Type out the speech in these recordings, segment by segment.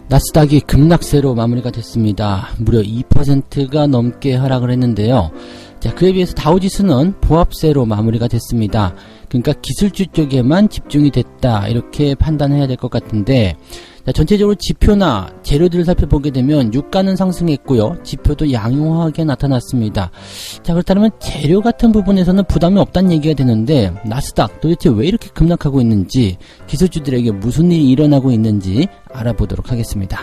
나스닥이 급락세로 마무리가 됐습니다. 무려 2%가 넘게 하락을 했는데요. 자, 그에 비해서 다우지수는 보합세로 마무리가 됐습니다. 그러니까 기술주 쪽에만 집중이 됐다, 이렇게 판단해야 될 것 같은데, 자, 전체적으로 지표나 재료들을 살펴보게 되면 유가는 상승했고요, 지표도 양호하게 나타났습니다. 자, 그렇다면 재료 같은 부분에서는 부담이 없다는 얘기가 되는데, 나스닥 도대체 왜 이렇게 급락하고 있는지, 기술주들에게 무슨 일이 일어나고 있는지 알아보도록 하겠습니다.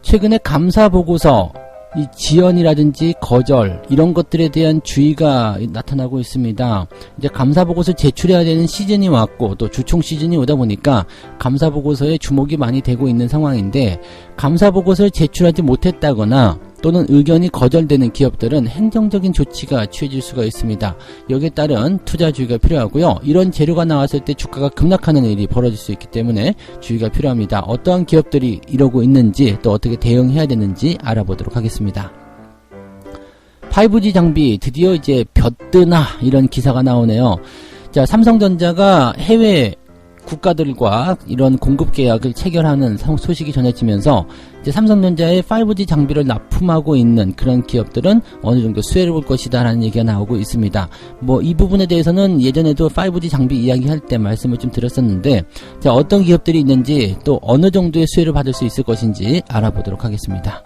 최근에 감사보고서, 이 지연이라든지 거절, 이런 것들에 대한 주의가 나타나고 있습니다. 이제 감사보고서 제출해야 되는 시즌이 왔고, 또 주총 시즌이 오다 보니까 감사보고서에 주목이 많이 되고 있는 상황인데, 감사보고서를 제출하지 못했다거나 또는 의견이 거절되는 기업들은 행정적인 조치가 취해질 수가 있습니다. 여기에 따른 투자 주의가 필요하고요. 이런 재료가 나왔을 때 주가가 급락하는 일이 벌어질 수 있기 때문에 주의가 필요합니다. 어떠한 기업들이 이러고 있는지, 또 어떻게 대응해야 되는지 알아보도록 하겠습니다. 5G 장비 드디어 이제 벼뜨나, 이런 기사가 나오네요. 자, 삼성전자가 해외 국가들과 이런 공급 계약을 체결하는 소식이 전해지면서 이제 삼성전자의 5G 장비를 납품하고 있는 그런 기업들은 어느 정도 수혜를 볼 것이다 라는 얘기가 나오고 있습니다. 뭐 이 부분에 대해서는 예전에도 5G 장비 이야기할 때 말씀을 좀 드렸었는데, 자, 어떤 기업들이 있는지, 또 어느 정도의 수혜를 받을 수 있을 것인지 알아보도록 하겠습니다.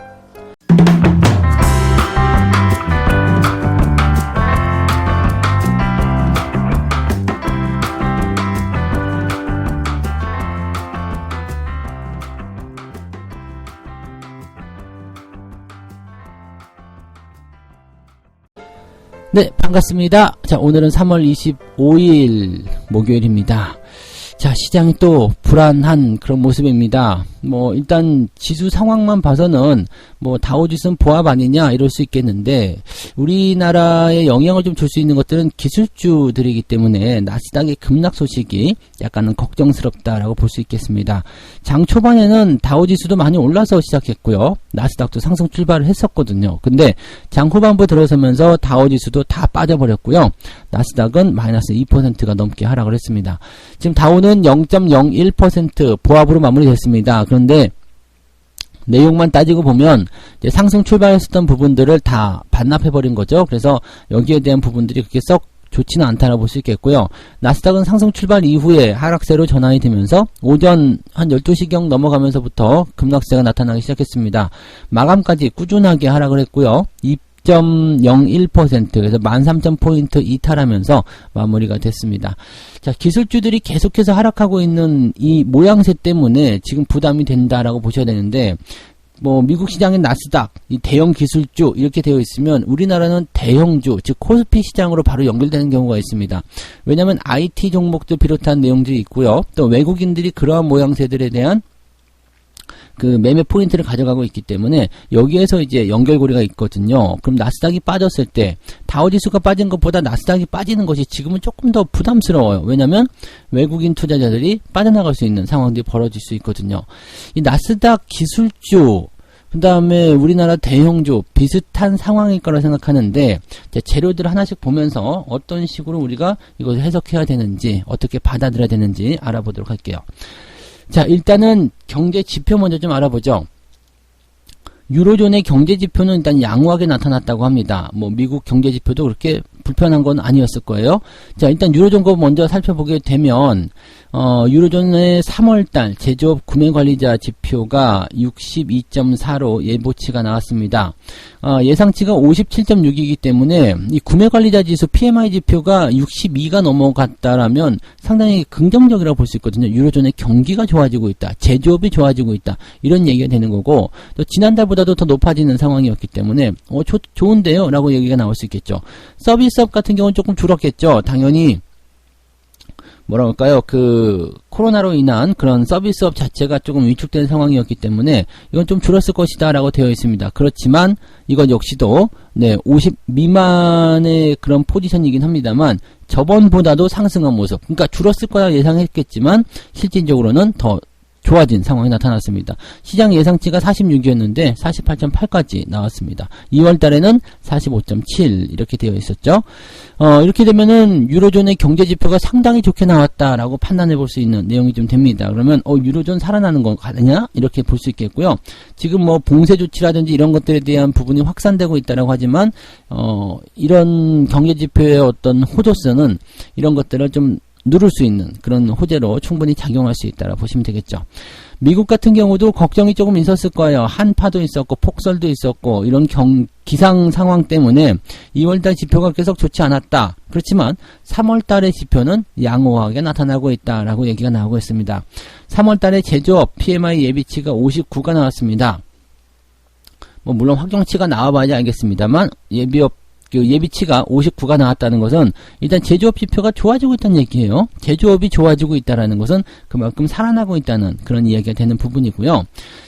네, 반갑습니다. 자, 오늘은 3월 25일 목요일입니다. 자, 시장이 또 불안한 그런 모습입니다. 뭐 일단 지수 상황만 봐서는 뭐 다우지수는 보합 아니냐 이럴 수 있겠는데, 우리나라에 영향을 좀 줄 수 있는 것들은 기술주들이기 때문에 나스닥의 급락 소식이 약간은 걱정스럽다라고 볼 수 있겠습니다. 장 초반에는 다우지수도 많이 올라서 시작했고요, 나스닥도 상승 출발을 했었거든요. 근데 장 후반부 들어서면서 다우지수도 다 빠져버렸고요, 나스닥은 마이너스 2%가 넘게 하락을 했습니다. 지금 다우는 0.01% 보합으로 마무리됐습니다. 그런데 내용만 따지고 보면 이제 상승 출발했었던 부분들을 다 반납해버린 거죠. 그래서 여기에 대한 부분들이 그렇게 썩 좋지는 않다라고 볼 수 있겠고요. 나스닥은 상승 출발 이후에 하락세로 전환이 되면서 오전 한 12시경 넘어가면서부터 급락세가 나타나기 시작했습니다. 마감까지 꾸준하게 하락을 했고요. 2.01%, 그래서 13,000포인트 이탈하면서 마무리가 됐습니다. 자, 기술주들이 계속해서 하락하고 있는 이 모양새 때문에 지금 부담이 된다라고 보셔야 되는데, 뭐 미국 시장의 나스닥, 이 대형 기술주 이렇게 되어 있으면 우리나라는 대형주, 즉 코스피 시장으로 바로 연결되는 경우가 있습니다. 왜냐하면 IT 종목도 비롯한 내용들이 있고요, 또 외국인들이 그러한 모양새들에 대한 그 매매 포인트를 가져가고 있기 때문에 여기에서 이제 연결고리가 있거든요. 그럼 나스닥이 빠졌을 때 다우지수가 빠진 것보다 나스닥이 빠지는 것이 지금은 조금 더 부담스러워요. 왜냐하면 외국인 투자자들이 빠져나갈 수 있는 상황들이 벌어질 수 있거든요. 이 나스닥 기술주, 그 다음에 우리나라 대형주 비슷한 상황일 거라 생각하는데, 재료들을 하나씩 보면서 어떤 식으로 우리가 이것을 해석해야 되는지, 어떻게 받아들여야 되는지 알아보도록 할게요. 자, 일단은 경제 지표 먼저 좀 알아보죠. 유로존의 경제 지표는 일단 양호하게 나타났다고 합니다. 뭐 미국 경제 지표도 그렇게 불편한 건 아니었을 거예요. 자, 일단 유로존 거 먼저 살펴보게 되면 유로존의 3월달 제조업 구매관리자 지표가 62.4로 예보치가 나왔습니다. 예상치가 57.6이기 때문에 이 구매관리자 지수 PMI 지표가 62가 넘어갔다라면 상당히 긍정적이라고 볼 수 있거든요. 유로존의 경기가 좋아지고 있다, 제조업이 좋아지고 있다, 이런 얘기가 되는 거고, 또 지난달보다도 더 높아지는 상황이었기 때문에 좋은데요 라고 얘기가 나올 수 있겠죠. 서비스업 같은 경우는 조금 줄었겠죠. 당연히 뭐라 할까요? 그 코로나로 인한 그런 서비스업 자체가 조금 위축된 상황이었기 때문에 이건 좀 줄었을 것이다 라고 되어 있습니다. 그렇지만 이것 역시도 50 미만의 그런 포지션이긴 합니다만 저번보다도 상승한 모습, 그러니까 줄었을 거라 예상했겠지만 실질적으로는 더 좋아진 상황이 나타났습니다. 시장 예상치가 46이었는데 48.8까지 나왔습니다. 2월 달에는 45.7 이렇게 되어 있었죠. 이렇게 되면은 유로존의 경제 지표가 상당히 좋게 나왔다라고 판단해 볼 수 있는 내용이 좀 됩니다. 그러면 유로존 살아나는 거 아니냐? 이렇게 볼 수 있겠고요. 지금 뭐 봉쇄 조치라든지 이런 것들에 대한 부분이 확산되고 있다라고 하지만 이런 경제 지표의 어떤 호조성은 이런 것들을 좀 누를 수 있는 그런 호재로 충분히 작용할 수 있다고 보시면 되겠죠. 미국 같은 경우도 걱정이 조금 있었을 거예요. 한파도 있었고 폭설도 있었고 이런 기상 상황 때문에 2월달 지표가 계속 좋지 않았다. 그렇지만 3월달의 지표는 양호하게 나타나고 있다라고 얘기가 나오고 있습니다. 3월달에 제조업 PMI 예비치가 59가 나왔습니다. 뭐 물론 확정치가 나와봐야 알겠습니다만 예비치가 59가 나왔다는 것은 일단 제조업 지표가 좋아지고 있다는 얘기예요. 제조업이 좋아지고 있다는 것은 그만큼 살아나고 있다는 그런 이야기가 되는 부분이고요.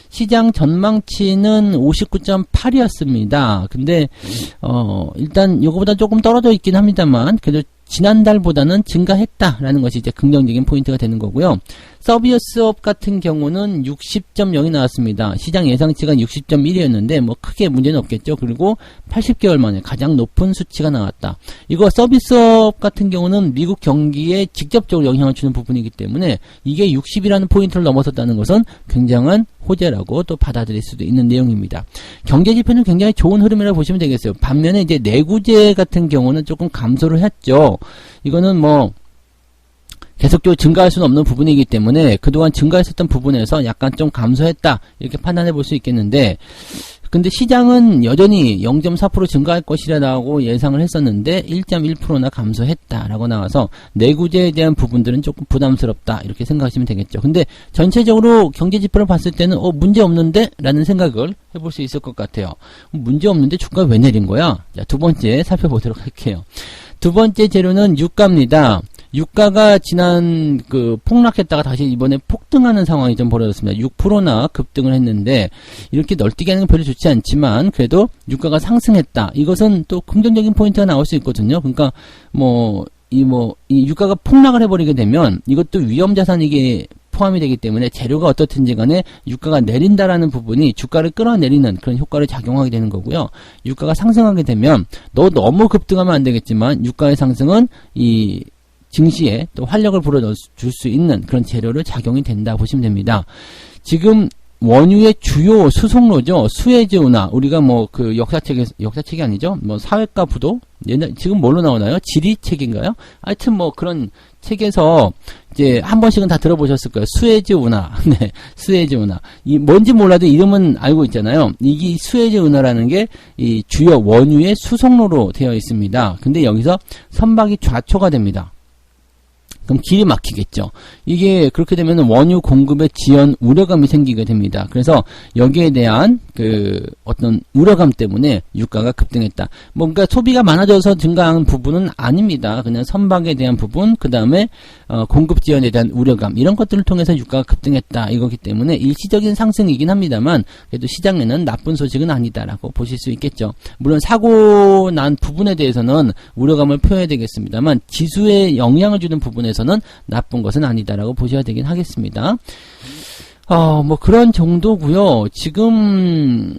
시장 전망치는 59.8이었습니다. 근데 일단 이거보다 조금 떨어져 있긴 합니다만 그래도 지난달보다는 증가했다라는 것이 이제 긍정적인 포인트가 되는 거고요. 서비스업 같은 경우는 60.0이 나왔습니다. 시장 예상치가 60.1이었는데 뭐 크게 문제는 없겠죠. 그리고 80개월 만에 가장 높은 수치가 나왔다. 이거 서비스업 같은 경우는 미국 경기에 직접적으로 영향을 주는 부분이기 때문에 이게 60이라는 포인트를 넘어섰다는 것은 굉장한 호재라고 또 받아들일 수도 있는 내용입니다. 경제지표는 굉장히 좋은 흐름이라고 보시면 되겠어요. 반면에 이제 내구재 같은 경우는 조금 감소를 했죠. 이거는 뭐 계속적으로 증가할 수는 없는 부분이기 때문에 그동안 증가했었던 부분에서 약간 좀 감소했다 이렇게 판단해 볼 수 있겠는데 근데 시장은 여전히 0.4% 증가할 것이라고 예상을 했었는데 1.1%나 감소했다라고 나와서 내구재에 대한 부분들은 조금 부담스럽다 이렇게 생각하시면 되겠죠. 근데 전체적으로 경제지표를 봤을 때는 문제 없는데? 라는 생각을 해볼 수 있을 것 같아요. 문제 없는데 주가가 왜 내린 거야? 자, 두 번째 살펴보도록 할게요. 두 번째 재료는 유가입니다. 유가가 지난 폭락했다가 다시 이번에 폭등하는 상황이 좀 벌어졌습니다. 6%나 급등을 했는데 이렇게 널뛰게 하는 건 별로 좋지 않지만 그래도 유가가 상승했다. 이것은 또 긍정적인 포인트가 나올 수 있거든요. 그러니까 이 유가가 폭락을 해버리게 되면 이것도 위험자산이게 포함이 되기 때문에 재료가 어떻든지 간에 유가가 내린다라는 부분이 주가를 끌어내리는 그런 효과를 작용하게 되는 거고요. 유가가 상승하게 되면 너무 급등하면 안 되겠지만 유가의 상승은 이 증시에 또 활력을 불어넣을 수 있는 그런 재료로 작용이 된다 보시면 됩니다. 지금 원유의 주요 수송로죠. 수에즈 운하. 우리가 역사책이 아니죠. 사회과 부도? 지금 뭘로 나오나요? 지리책인가요? 하여튼 그런 책에서 이제 한 번씩은 다 들어보셨을 거예요. 수에즈 운하. 네. 수에즈 운하. 뭔지 몰라도 이름은 알고 있잖아요. 이 수에즈 운하라는 게 이 주요 원유의 수송로로 되어 있습니다. 근데 여기서 선박이 좌초가 됩니다. 그럼 길이 막히겠죠. 이게 그렇게 되면 원유 공급에 지연 우려감이 생기게 됩니다. 그래서 여기에 대한 어떤 우려감 때문에 유가가 급등했다. 뭔가 소비가 많아져서 증가한 부분은 아닙니다. 그냥 선박에 대한 부분, 그 다음에 공급 지연에 대한 우려감 이런 것들을 통해서 유가가 급등했다. 이거기 때문에 일시적인 상승이긴 합니다만 그래도 시장에는 나쁜 소식은 아니다라고 보실 수 있겠죠. 물론 사고 난 부분에 대해서는 우려감을 표해야 되겠습니다만 지수에 영향을 주는 부분에서는 나쁜 것은 아니다라고 보셔야 되긴 하겠습니다. 그런 정도고요. 지금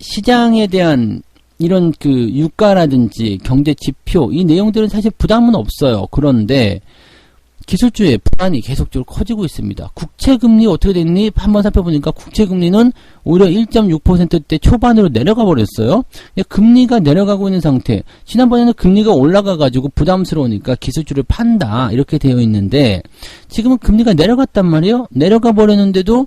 시장에 대한 이런 유가라든지 경제 지표 이 내용들은 사실 부담은 없어요. 그런데 기술주의 불안이 계속적으로 커지고 있습니다. 국채금리 어떻게 됐니? 한번 살펴보니까 국채금리는 오히려 1.6%대 초반으로 내려가 버렸어요. 금리가 내려가고 있는 상태. 지난번에는 금리가 올라가가지고 부담스러우니까 기술주를 판다 이렇게 되어 있는데 지금은 금리가 내려갔단 말이에요. 내려가 버렸는데도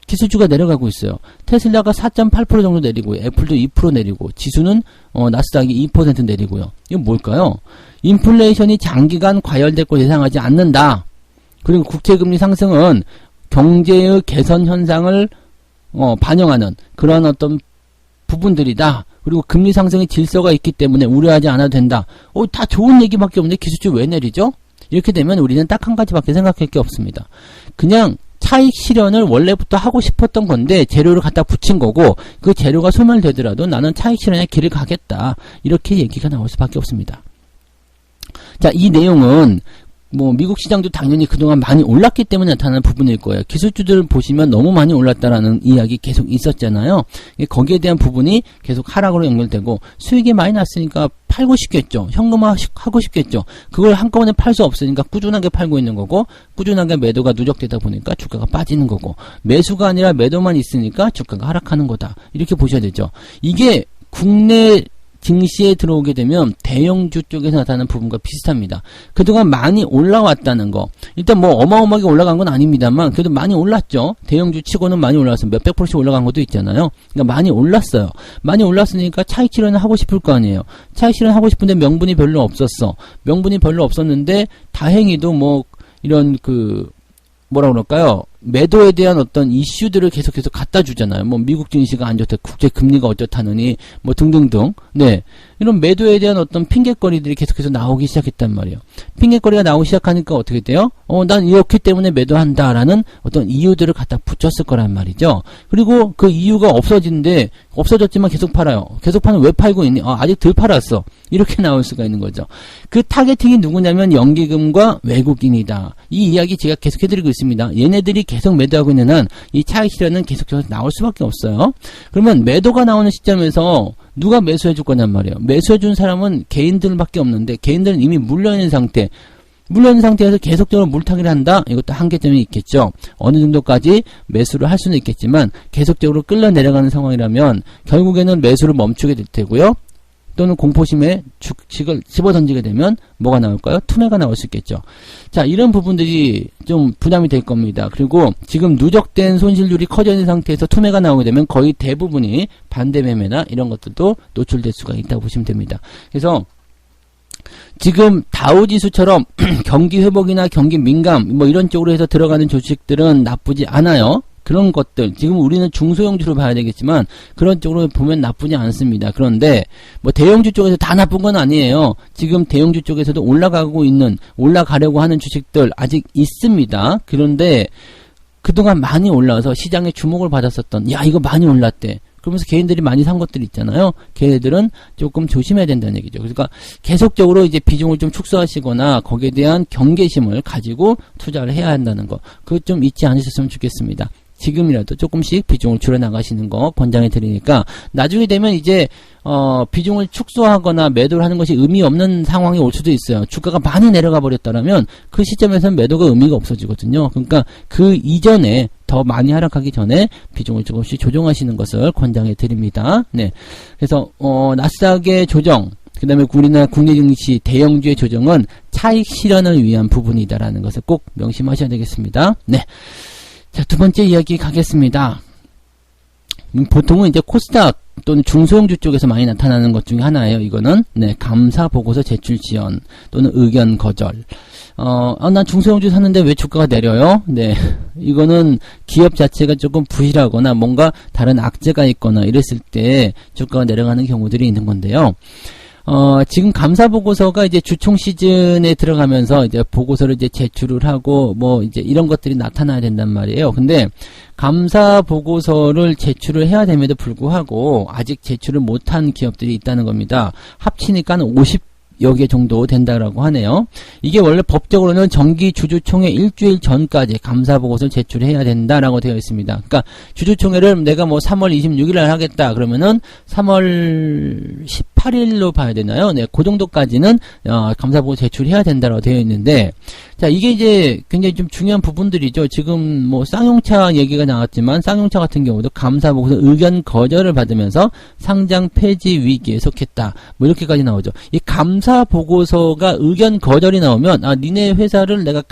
기술주가 내려가고 있어요. 테슬라가 4.8% 정도 내리고 애플도 2% 내리고 지수는 나스닥이 2% 내리고요. 이건 뭘까요? 인플레이션이 장기간 과열됐고 예상하지 않는다. 그리고 국채금리 상승은 경제의 개선 현상을 반영하는 그런 어떤 부분들이다. 그리고 금리 상승의 질서가 있기 때문에 우려하지 않아도 된다. 다 좋은 얘기밖에 없는데 기술주 왜 내리죠? 이렇게 되면 우리는 딱 한 가지밖에 생각할 게 없습니다. 그냥 차익 실현을 원래부터 하고 싶었던 건데 재료를 갖다 붙인 거고 그 재료가 소멸되더라도 나는 차익 실현의 길을 가겠다. 이렇게 얘기가 나올 수밖에 없습니다. 자, 이 내용은 뭐 미국 시장도 당연히 그동안 많이 올랐기 때문에 나타나는 부분일 거예요. 기술주들 보시면 너무 많이 올랐다라는 이야기 계속 있었잖아요. 거기에 대한 부분이 계속 하락으로 연결되고 수익이 많이 났으니까 팔고 싶겠죠. 현금화하고 싶겠죠. 그걸 한꺼번에 팔 수 없으니까 꾸준하게 팔고 있는 거고 꾸준하게 매도가 누적되다 보니까 주가가 빠지는 거고 매수가 아니라 매도만 있으니까 주가가 하락하는 거다. 이렇게 보셔야 되죠. 이게 국내 증시에 들어오게 되면 대형주 쪽에서 나타나는 부분과 비슷합니다. 그동안 많이 올라왔다는 거. 일단 뭐 어마어마하게 올라간 건 아닙니다만 그래도 많이 올랐죠. 대형주 치고는 많이 올라서 몇백 %씩 올라간 것도 있잖아요. 그러니까 많이 올랐어요. 많이 올랐으니까 차익 실현을 하고 싶을 거 아니에요. 차익 실현 하고 싶은데 명분이 별로 없었어. 명분이 별로 없었는데 다행히도 뭐 이런 뭐라 그럴까요? 매도에 대한 어떤 이슈들을 계속해서 갖다 주잖아요. 뭐 미국 증시가 안 좋다, 국제 금리가 어쩌다느니 뭐 등등등. 네. 이런 매도에 대한 어떤 핑계거리들이 계속해서 나오기 시작했단 말이에요. 핑계거리가 나오기 시작하니까 어떻게 돼요? 난 이렇기 때문에 매도한다라는 어떤 이유들을 갖다 붙였을 거란 말이죠. 그리고 그 이유가 없어졌지만 계속 팔아요. 계속 파는 왜 팔고 있니? 아직 덜 팔았어. 이렇게 나올 수가 있는 거죠. 그 타겟팅이 누구냐면 연기금과 외국인이다. 이 이야기 제가 계속 해드리고 있습니다. 얘네들이 계속 매도하고 있는 한 이 차익 실현은 계속해서 나올 수밖에 없어요. 그러면 매도가 나오는 시점에서 누가 매수해 줄 거냔 말이에요. 매수해 준 사람은 개인들밖에 없는데 개인들은 이미 물려있는 상태에서 계속적으로 물타기를 한다? 이것도 한계점이 있겠죠. 어느 정도까지 매수를 할 수는 있겠지만 계속적으로 끌려 내려가는 상황이라면 결국에는 매수를 멈추게 될 테고요. 또는 공포심에 주식을 집어던지게 되면 뭐가 나올까요? 투매가 나올 수 있겠죠. 자, 이런 부분들이 좀 부담이 될 겁니다. 그리고 지금 누적된 손실률이 커져 있는 상태에서 투매가 나오게 되면 거의 대부분이 반대 매매나 이런 것들도 노출될 수가 있다고 보시면 됩니다. 그래서 지금 다우지수처럼 경기 회복이나 경기 민감 뭐 이런 쪽으로 해서 들어가는 주식들은 나쁘지 않아요. 그런 것들 지금 우리는 중소형주로 봐야 되겠지만 그런 쪽으로 보면 나쁘지 않습니다. 그런데 뭐 대형주 쪽에서 다 나쁜 건 아니에요. 지금 대형주 쪽에서도 올라가려고 하는 주식들 아직 있습니다. 그런데 그동안 많이 올라와서 시장에 주목을 받았었던 이거 많이 올랐대. 그러면서 개인들이 많이 산 것들이 있잖아요. 걔네들은 조금 조심해야 된다는 얘기죠. 그러니까 계속적으로 이제 비중을 좀 축소하시거나 거기에 대한 경계심을 가지고 투자를 해야 한다는 거. 그거 좀 잊지 않으셨으면 좋겠습니다. 지금이라도 조금씩 비중을 줄여나가시는 거 권장해 드리니까 나중에 되면 이제 비중을 축소하거나 매도를 하는 것이 의미 없는 상황이 올 수도 있어요. 주가가 많이 내려가 버렸다면 그 시점에서는 매도가 의미가 없어지거든요. 그러니까 그 이전에 더 많이 하락하기 전에 비중을 조금씩 조정하시는 것을 권장해 드립니다. 네. 그래서 나스닥의 조정 그 다음에 우리나라 국내 증시 대형주의 조정은 차익 실현을 위한 부분이다라는 것을 꼭 명심하셔야 되겠습니다. 네. 자, 두 번째 이야기 가겠습니다. 보통은 이제 코스닥 또는 중소형주 쪽에서 많이 나타나는 것 중에 하나예요. 이거는 감사 보고서 제출 지연 또는 의견 거절. 난 중소형주 샀는데 왜 주가가 내려요? 네, 이거는 기업 자체가 조금 부실하거나 뭔가 다른 악재가 있거나 이랬을 때 주가가 내려가는 경우들이 있는 건데요. 지금 감사 보고서가 이제 주총 시즌에 들어가면서 이제 보고서를 이제 제출을 하고 뭐 이제 이런 것들이 나타나야 된단 말이에요. 근데 감사 보고서를 제출을 해야 됨에도 불구하고 아직 제출을 못한 기업들이 있다는 겁니다. 합치니까 50여 개 정도 된다라고 하네요. 이게 원래 법적으로는 정기 주주총회 일주일 전까지 감사 보고서를 제출해야 된다라고 되어 있습니다. 그러니까 주주총회를 내가 뭐 3월 26일 날 하겠다 그러면은 3월 18일로 봐야 되나요? 네, 그 정도까지는 감사 보고서 제출해야 된다라고 되어 있는데 자, 이게 이제 굉장히 좀 중요한 부분들이죠. 지금 뭐 쌍용차 얘기가 나왔지만 쌍용차 같은 경우도 감사 보고서 의견 거절을 받으면서 상장 폐지 위기에 속했다. 뭐 이렇게까지 나오죠. 이 감사 보고서가 의견 거절이 나오면 니네 회사를 내가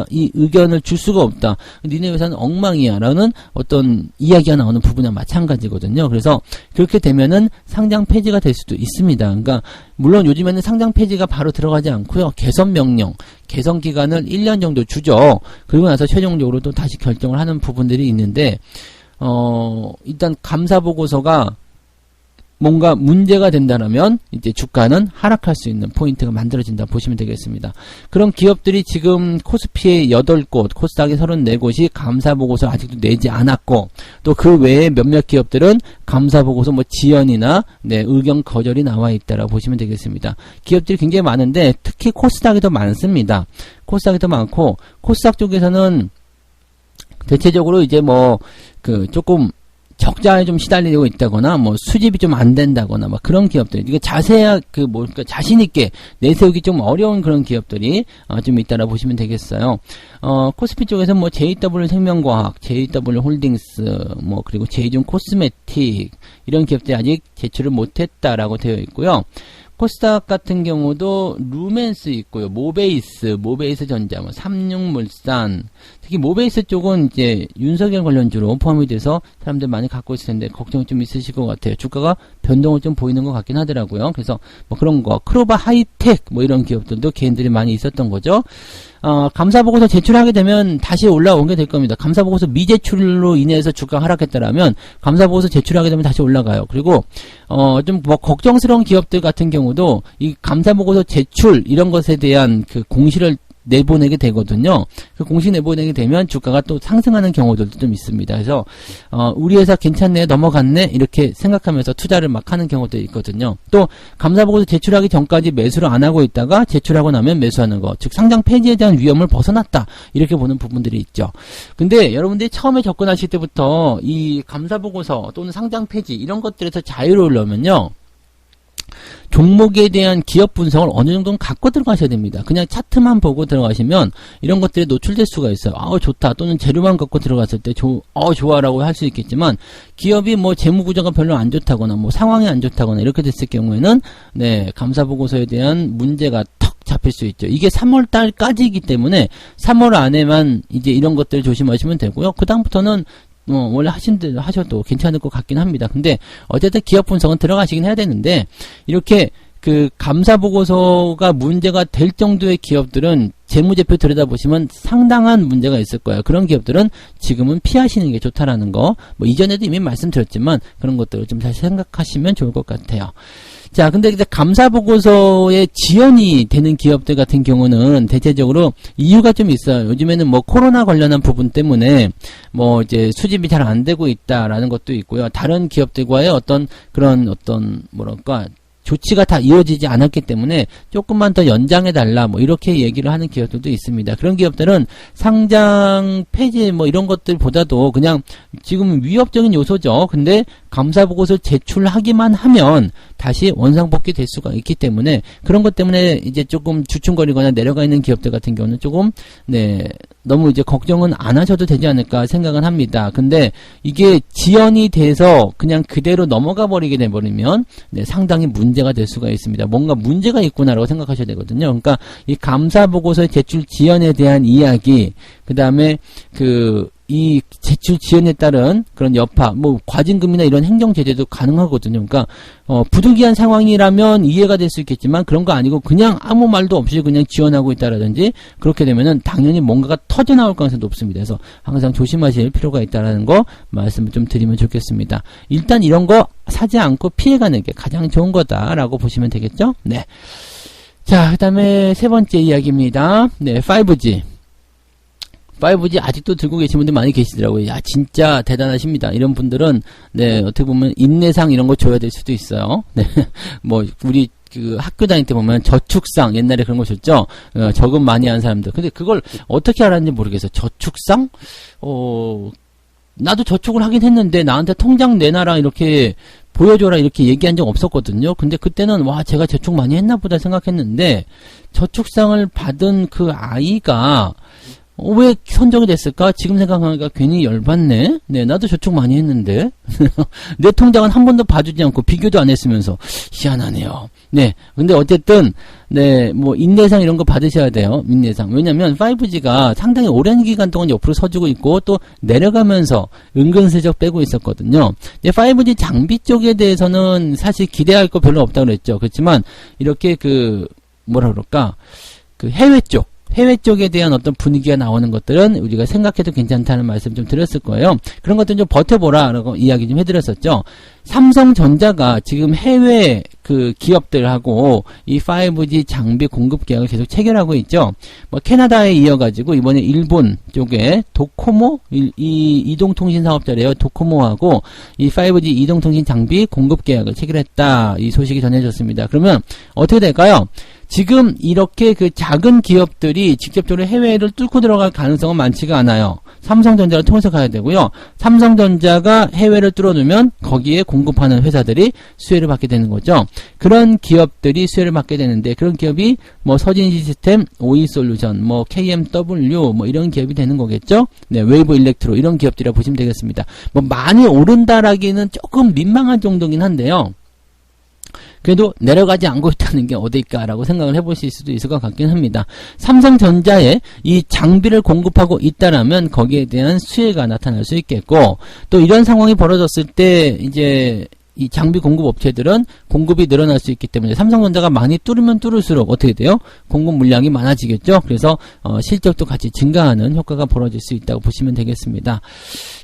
이 의견을 줄 수가 없다. 니네 회사는 엉망이야 라는 어떤 이야기가 나오는 부분이랑 마찬가지거든요. 그래서 그렇게 되면은 상장 폐지가 될 수도 있습니다. 그러니까 물론 요즘에는 상장 폐지가 바로 들어가지 않고요. 개선 명령, 개선 기간을 1년 정도 주죠. 그리고 나서 최종적으로 또 다시 결정을 하는 부분들이 있는데 일단 감사 보고서가 뭔가 문제가 된다면 이제 주가는 하락할 수 있는 포인트가 만들어진다 보시면 되겠습니다. 그런 기업들이 지금 코스피의 8곳, 코스닥의 34곳이 감사보고서 아직도 내지 않았고, 또 그 외에 몇몇 기업들은 감사보고서 뭐 지연이나 의견 거절이 나와 있다라고 보시면 되겠습니다. 기업들이 굉장히 많은데 특히 코스닥이 더 많습니다. 코스닥이 더 많고, 코스닥 쪽에서는 대체적으로 이제 뭐 조금 적자에 좀 시달리고 있다거나, 뭐, 수집이 좀 안 된다거나, 막 그런 기업들. 이게 그러니까 자신있게 내세우기 좀 어려운 그런 기업들이, 좀 있다라 보시면 되겠어요. 코스피 쪽에서 뭐, JW 생명과학, JW 홀딩스, 뭐, 그리고 제이준 코스메틱, 이런 기업들이 아직 제출을 못했다라고 되어 있고요. 코스닥 같은 경우도 루멘스 있고요. 모베이스 전자, 뭐 삼육물산, 특히 모베이스 쪽은 이제 윤석열 관련주로 포함이 돼서 사람들 많이 갖고 있을 텐데 걱정이 좀 있으실 것 같아요. 주가가 변동을 좀 보이는 것 같긴 하더라고요. 그래서 뭐 그런 거, 크로바 하이텍 뭐 이런 기업들도 개인들이 많이 있었던 거죠. 감사보고서 제출하게 되면 다시 올라오게 될 겁니다. 감사보고서 미제출로 인해서 주가가 하락했다라면 감사보고서 제출하게 되면 다시 올라가요. 그리고 좀 뭐 걱정스러운 기업들 같은 경우도 이 감사보고서 제출 이런 것에 대한 그 공시를 내보내게 되거든요. 그 공시 내보내게 되면 주가가 또 상승하는 경우들도 좀 있습니다. 그래서 우리 회사 괜찮네, 넘어갔네 이렇게 생각하면서 투자를 막 하는 경우도 있거든요. 또 감사보고서 제출하기 전까지 매수를 안 하고 있다가 제출하고 나면 매수하는 거, 즉 상장 폐지에 대한 위험을 벗어났다 이렇게 보는 부분들이 있죠. 근데 여러분들이 처음에 접근하실 때부터 이 감사보고서 또는 상장 폐지 이런 것들에서 자유로우려면요, 종목에 대한 기업 분석을 어느 정도는 갖고 들어가셔야 됩니다. 그냥 차트만 보고 들어가시면 이런 것들이 노출될 수가 있어요. 좋다, 또는 재료만 갖고 들어갔을 때 좋아라고 할 수 있겠지만, 기업이 뭐 재무구조가 별로 안 좋다거나 뭐 상황이 안 좋다거나 이렇게 됐을 경우에는 감사보고서에 대한 문제가 턱 잡힐 수 있죠. 이게 3월 달까지이기 때문에 3월 안에만 이제 이런 것들을 조심하시면 되고요. 그 다음부터는 원래 하셔도 괜찮을 것 같긴 합니다. 근데, 어쨌든 기업 분석은 들어가시긴 해야 되는데, 이렇게 그 감사보고서가 문제가 될 정도의 기업들은 재무제표 들여다보시면 상당한 문제가 있을 거예요. 그런 기업들은 지금은 피하시는 게 좋다라는 거, 뭐 이전에도 이미 말씀드렸지만, 그런 것들을 좀 다시 생각하시면 좋을 것 같아요. 자, 근데 이제 감사보고서에 지연이 되는 기업들 같은 경우는 대체적으로 이유가 좀 있어요. 요즘에는 뭐 코로나 관련한 부분 때문에 뭐 이제 수집이 잘 안 되고 있다라는 것도 있고요. 다른 기업들과의 뭐랄까, 조치가 다 이어지지 않았기 때문에 조금만 더 연장해달라 뭐 이렇게 얘기를 하는 기업들도 있습니다. 그런 기업들은 상장 폐지 뭐 이런 것들보다도 그냥 지금 위협적인 요소죠. 근데 감사보고서 제출하기만 하면 다시 원상복귀 될 수가 있기 때문에 그런 것 때문에 이제 조금 주춤거리거나 내려가 있는 기업들 같은 경우는 조금 너무 이제 걱정은 안 하셔도 되지 않을까 생각은 합니다. 근데 이게 지연이 돼서 그냥 그대로 넘어가 버리게 돼버리면 상당히 문제가 될 수가 있습니다. 뭔가 문제가 있구나라고 생각하셔야 되거든요. 그러니까 이 감사보고서의 제출 지연에 대한 이야기, 그 다음에 이 제출 지연에 따른 그런 여파, 뭐 과징금이나 이런 행정 제재도 가능하거든요. 그러니까 부득이한 상황이라면 이해가 될 수 있겠지만 그런 거 아니고 그냥 아무 말도 없이 그냥 지원하고 있다라든지 그렇게 되면은 당연히 뭔가가 터져 나올 가능성이 높습니다. 그래서 항상 조심하실 필요가 있다라는 거 말씀을 좀 드리면 좋겠습니다. 일단 이런 거 사지 않고 피해가는 게 가장 좋은 거다라고 보시면 되겠죠? 네. 자, 그다음에 세 번째 이야기입니다. 5G. 5G 아직도 들고 계신 분들 많이 계시더라고요. 야, 진짜 대단하십니다. 이런 분들은, 어떻게 보면 인내상 이런 거 줘야 될 수도 있어요. 뭐, 우리, 학교 다닐 때 보면 저축상, 옛날에 그런 거 줬죠? 저금 많이 한 사람들. 근데 그걸 어떻게 알았는지 모르겠어요. 저축상? 나도 저축을 하긴 했는데, 나한테 통장 내놔라, 이렇게, 보여줘라, 이렇게 얘기한 적 없었거든요. 근데 그때는, 와, 제가 저축 많이 했나 보다 생각했는데, 저축상을 받은 그 아이가, 왜 선정이 됐을까? 지금 생각하니까 괜히 열받네? 나도 저축 많이 했는데. 내 통장은 한 번도 봐주지 않고 비교도 안 했으면서. 희한하네요. 근데 어쨌든, 뭐, 인내상 이런 거 받으셔야 돼요. 인내상. 왜냐면 5G가 상당히 오랜 기간 동안 옆으로 서주고 있고, 또 내려가면서 은근슬쩍 빼고 있었거든요. 5G 장비 쪽에 대해서는 사실 기대할 거 별로 없다고 그랬죠. 그렇지만, 이렇게 뭐라 그럴까. 해외 쪽. 해외 쪽에 대한 어떤 분위기가 나오는 것들은 우리가 생각해도 괜찮다는 말씀 좀 드렸을 거예요. 그런 것들은 좀 버텨보라라고 이야기 좀 해드렸었죠. 삼성전자가 지금 해외 그 기업들하고 이 5G 장비 공급 계약을 계속 체결하고 있죠. 뭐 캐나다에 이어가지고 이번에 일본 쪽에 도코모 이 이동통신 사업자래요. 도코모하고 이 5G 이동통신 장비 공급 계약을 체결했다. 이 소식이 전해졌습니다. 그러면 어떻게 될까요? 지금 이렇게 그 작은 기업들이 직접적으로 해외를 뚫고 들어갈 가능성은 많지가 않아요. 삼성전자를 통해서 가야 되고요. 삼성전자가 해외를 뚫어두면 거기에 공급하는 회사들이 수혜를 받게 되는 거죠. 그런 기업들이 수혜를 받게 되는데 그런 기업이 뭐 서진시스템, OE솔루션, 뭐 KMW 뭐 이런 기업이 되는 거겠죠. 네, 웨이브 일렉트로 이런 기업들이라고 보시면 되겠습니다. 뭐 많이 오른다라기는 조금 민망한 정도긴 한데요. 그래도 내려가지 않고 있다는 게 어딜까라고 생각을 해보실 수도 있을 것 같긴 합니다. 삼성전자에 이 장비를 공급하고 있다라면 거기에 대한 수혜가 나타날 수 있겠고, 또 이런 상황이 벌어졌을 때 이제 이 장비 공급 업체들은 공급이 늘어날 수 있기 때문에 삼성전자가 많이 뚫으면 뚫을수록 어떻게 돼요? 공급 물량이 많아지겠죠. 그래서 실적도 같이 증가하는 효과가 벌어질 수 있다고 보시면 되겠습니다.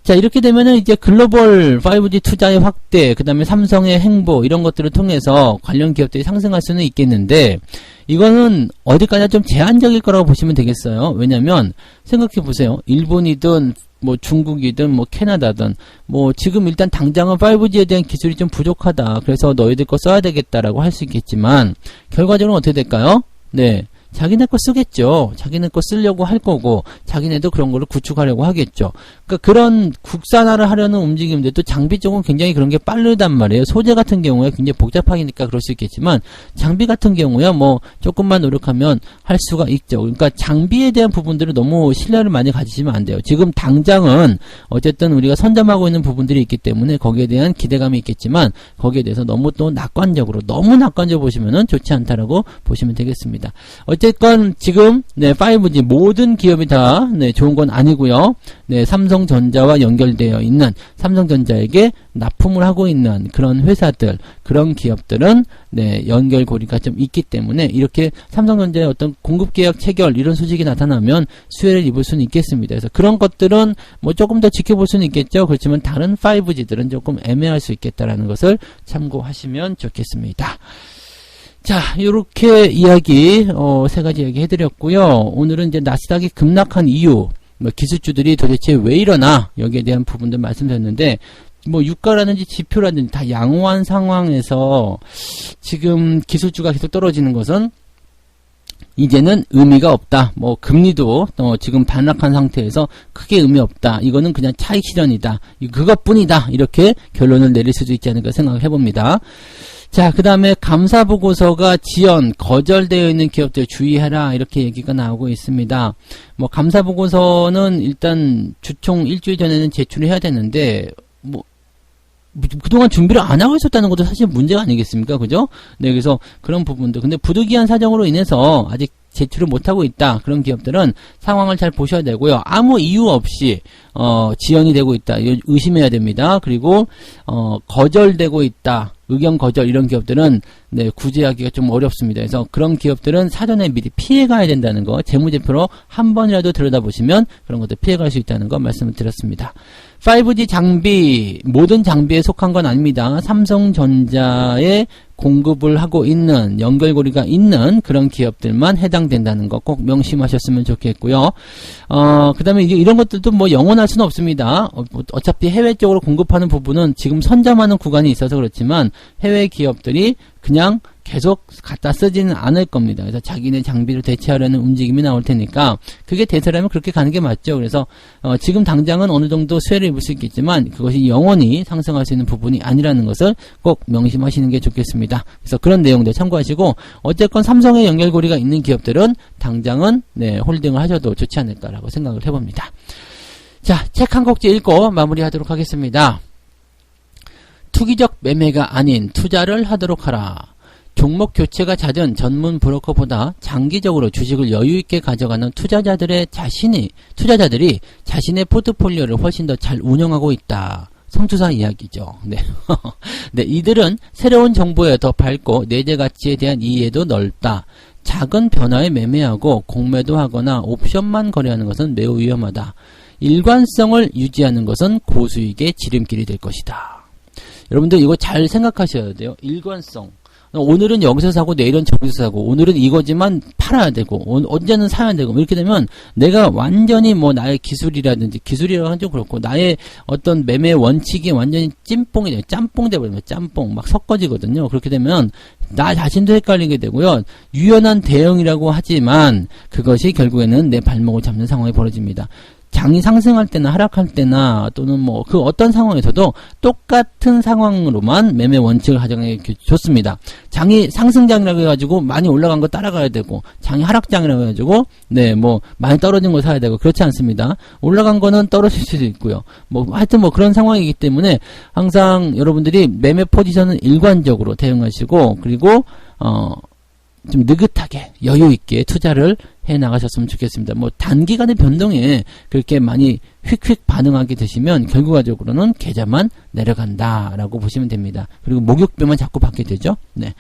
자, 이렇게 되면은 이제 글로벌 5G 투자의 확대, 그 다음에 삼성의 행보 이런 것들을 통해서 관련 기업들이 상승할 수는 있겠는데 이거는 어디까지나 좀 제한적일 거라고 보시면 되겠어요. 왜냐면 생각해 보세요. 일본이든 뭐 중국이든 뭐 캐나다든 뭐 지금 일단 당장은 5G에 대한 기술이 좀 부족하다. 그래서 너희들 거 써야 되겠다라고 할 수 있겠지만 결과적으로 어떻게 될까요? 네. 자기네 거 쓰겠죠. 자기네 거 쓰려고 할 거고 자기네도 그런 거를 구축하려고 하겠죠. 그러니까 그런 국산화를 하려는 움직임인데 또 장비 쪽은 굉장히 그런 게 빠르단 말이에요. 소재 같은 경우에 굉장히 복잡하니까 그럴 수 있겠지만 장비 같은 경우야 뭐 조금만 노력하면 할 수가 있죠. 그러니까 장비에 대한 부분들을 너무 신뢰를 많이 가지시면 안 돼요. 지금 당장은 어쨌든 우리가 선점하고 있는 부분들이 있기 때문에 거기에 대한 기대감이 있겠지만 거기에 대해서 너무 또 낙관적으로 보시면은 좋지 않다라고 보시면 되겠습니다. 어쨌건 지금 5G 모든 기업이 다 좋은 건 아니고요. 삼성전자와 연결되어 있는 삼성전자에게 납품을 하고 있는 그런 회사들, 그런 기업들은 연결고리가 좀 있기 때문에 이렇게 삼성전자의 어떤 공급계약 체결 이런 소식이 나타나면 수혜를 입을 수는 있겠습니다. 그래서 그런 것들은 뭐 조금 더 지켜볼 수는 있겠죠. 그렇지만 다른 5G들은 조금 애매할 수 있겠다라는 것을 참고하시면 좋겠습니다. 자, 요렇게 이야기, 세 가지 이야기 해드렸고요. 오늘은 이제 나스닥이 급락한 이유, 뭐 기술주들이 도대체 왜 이러나, 여기에 대한 부분들 말씀드렸는데, 뭐 유가라든지 지표라든지 다 양호한 상황에서 지금 기술주가 계속 떨어지는 것은 이제는 의미가 없다. 뭐 금리도 지금 반락한 상태에서 크게 의미 없다. 이거는 그냥 차익 실현이다. 그것뿐이다. 이렇게 결론을 내릴 수도 있지 않을까 생각을 해봅니다. 자, 그 다음에 감사보고서가 지연, 거절되어 있는 기업들 주의해라. 이렇게 얘기가 나오고 있습니다. 뭐, 감사보고서는 일단 주총 일주일 전에는 제출을 해야 되는데, 뭐, 그동안 준비를 안 하고 있었다는 것도 사실 문제가 아니겠습니까? 그죠? 네, 그래서 그런 부분도. 근데 부득이한 사정으로 인해서 아직 제출을 못하고 있다. 그런 기업들은 상황을 잘 보셔야 되고요. 아무 이유 없이, 지연이 되고 있다. 의심해야 됩니다. 그리고, 거절되고 있다. 의견 거절 이런 기업들은 구제하기가 좀 어렵습니다. 그래서 그런 기업들은 사전에 미리 피해가야 된다는 거 재무제표로 한 번이라도 들여다보시면 그런 것들 피해갈 수 있다는 거 말씀을 드렸습니다. 5G 장비 모든 장비에 속한 건 아닙니다. 삼성전자에 공급을 하고 있는 연결고리가 있는 그런 기업들만 해당된다는 거 꼭 명심하셨으면 좋겠고요. 그 다음에 이런 것들도 뭐 영원할 수는 없습니다. 어차피 해외 쪽으로 공급하는 부분은 지금 선점하는 구간이 있어서 그렇지만 해외 기업들이 그냥 계속 갖다 쓰지는 않을 겁니다. 그래서 자기네 장비를 대체하려는 움직임이 나올 테니까 그게 대세라면 그렇게 가는 게 맞죠. 그래서 지금 당장은 어느 정도 수혜를 입을 수 있겠지만 그것이 영원히 상승할 수 있는 부분이 아니라는 것을 꼭 명심하시는 게 좋겠습니다. 그래서 그런 내용들 참고하시고 어쨌건 삼성의 연결고리가 있는 기업들은 당장은 홀딩을 하셔도 좋지 않을까라고 생각을 해봅니다. 자, 책 한 곡지 읽고 마무리하도록 하겠습니다. 투기적 매매가 아닌 투자를 하도록 하라. 종목 교체가 잦은 전문 브로커보다 장기적으로 주식을 여유있게 가져가는 투자자들이 자신의 포트폴리오를 훨씬 더 잘 운영하고 있다. 성투사 이야기죠. 네. 네, 이들은 새로운 정보에 더 밝고 내재 가치에 대한 이해도 넓다. 작은 변화에 매매하고 공매도 하거나 옵션만 거래하는 것은 매우 위험하다. 일관성을 유지하는 것은 고수익의 지름길이 될 것이다. 여러분들 이거 잘 생각하셔야 돼요. 일관성. 오늘은 여기서 사고 내일은 저기서 사고 오늘은 이거지만 팔아야 되고 언제는 사야 되고 이렇게 되면 내가 완전히 뭐 나의 기술이라든지 기술이라고 하면 좀 그렇고 나의 어떤 매매 원칙이 완전히 찐뽕이 돼요. 짬뽕 돼버리면 짬뽕 막 섞어지거든요. 그렇게 되면 나 자신도 헷갈리게 되고요. 유연한 대응이라고 하지만 그것이 결국에는 내 발목을 잡는 상황이 벌어집니다. 장이 상승할 때나 하락할 때나 또는 뭐 그 어떤 상황에서도 똑같은 상황으로만 매매 원칙을 가정하는 게 좋습니다. 장이 상승장이라고 해가지고 많이 올라간 거 따라가야 되고 장이 하락장이라고 해가지고 네 뭐 많이 떨어진 거 사야 되고 그렇지 않습니다. 올라간 거는 떨어질 수도 있고요. 뭐 하여튼 뭐 그런 상황이기 때문에 항상 여러분들이 매매 포지션은 일관적으로 대응하시고 그리고 좀 느긋하게 여유있게 투자를 해 나가셨으면 좋겠습니다. 뭐 단기간의 변동에 그렇게 많이 휙휙 반응하게 되시면 결과적으로는 계좌만 내려간다라고 보시면 됩니다. 그리고 목욕배만 자꾸 받게 되죠. 네.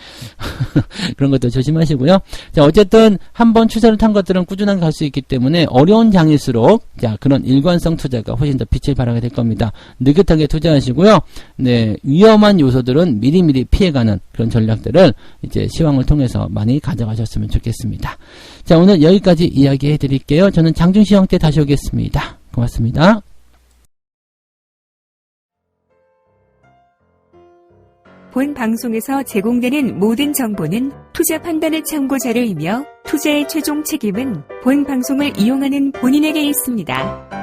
그런 것도 조심하시고요. 자, 어쨌든 한번 추세를 탄 것들은 꾸준하게 갈 수 있기 때문에 어려운 장일수록 자, 그런 일관성 투자가 훨씬 더 빛을 발하게 될 겁니다. 느긋하게 투자하시고요. 네, 위험한 요소들은 미리미리 피해가는 그런 전략들을 이제 시황을 통해서 많이 가져가셨으면 좋겠습니다. 자, 오늘 여기까지 이야기해 드릴게요. 저는 장중시황 때 다시 오겠습니다. 고맙습니다. 본 방송에서 제공되는 모든 정보는 투자 판단의 참고 자료이며 투자의 최종 책임은 본 방송을 이용하는 본인에게 있습니다.